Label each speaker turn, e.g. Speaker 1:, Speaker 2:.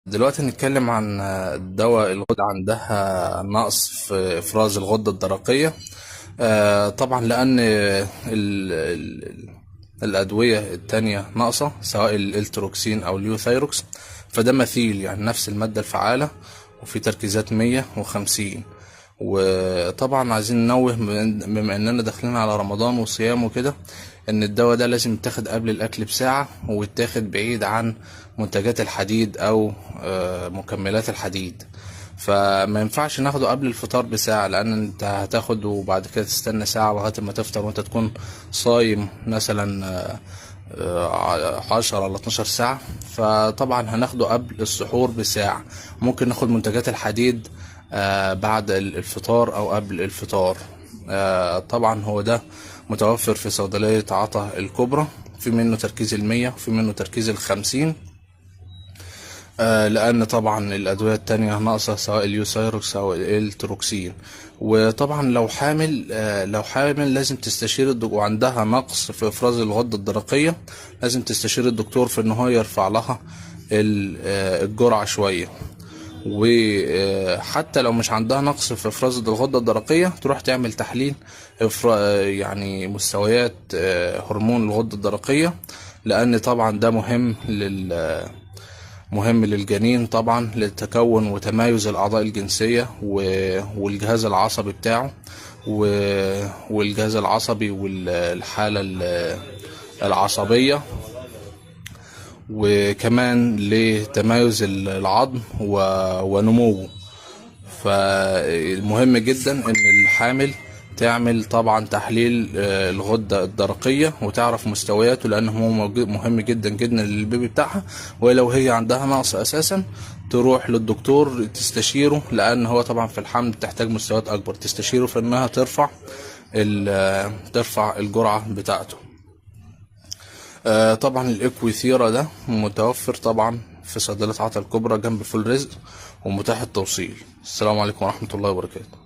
Speaker 1: دلوقتي هنتكلم عن دواء الغدة عندها نقص في إفراز الغدة الدرقية. طبعا لأن الأدوية التانية ناقصة، سواء الالتروكسين أو اليوثايروكس، فده مثيل يعني نفس المادة الفعالة وفي تركيزات 150. وطبعا عايزين ننوه بما اننا داخلين على رمضان وصيام وكده، ان الدواء ده لازم يتاخد قبل الاكل بساعة، ويتاخد بعيد عن منتجات الحديد او مكملات الحديد. فما ينفعش ناخده قبل الفطار بساعة، لان انت هتاخده وبعد كده تستنى ساعة لغاية ما تفطر، وانت تكون صايم مثلا 10 ولا 12 ساعة. فطبعا هناخده قبل السحور بساعة. ممكن ناخد منتجات الحديد بعد الفطار او قبل الفطار. طبعا هو ده متوفر في صيدلية عطا الكبرى، في منه تركيز 100 وفي منه تركيز 50. لان طبعا الادويه التانية ناقصه، سواء اليوسايروكس او التروكسين. وطبعا لو حامل لازم تستشير الدكتور، وعندها نقص في افراز الغده الدرقيه، لازم تستشير الدكتور في ان هو يرفع لها الجرعه شويه. وحتى لو مش عندها نقص في افراز الغده الدرقيه، تروح تعمل تحليل يعني مستويات هرمون الغده الدرقيه، لان طبعا ده مهم للجنين، طبعا للتكون وتمايز الأعضاء الجنسية والجهاز العصبي بتاعه، والجهاز العصبي والحالة العصبية، وكمان لتمايز العظم ونموه. فمهم جدا ان الحامل تعمل طبعا تحليل الغدة الدرقية وتعرف مستوياته، لانه هو مهم جدا جدا للبيبي بتاعها. ولو هي عندها نقص اساسا، تروح للدكتور تستشيره، لان هو طبعا في الحمل بتحتاج مستويات اكبر، تستشيره في انها ترفع الجرعة بتاعته. طبعا الاكويثيرا ده متوفر طبعا في صيدلية عطا الكبرى جنب فول رزق، ومتاح التوصيل. السلام عليكم ورحمة الله وبركاته.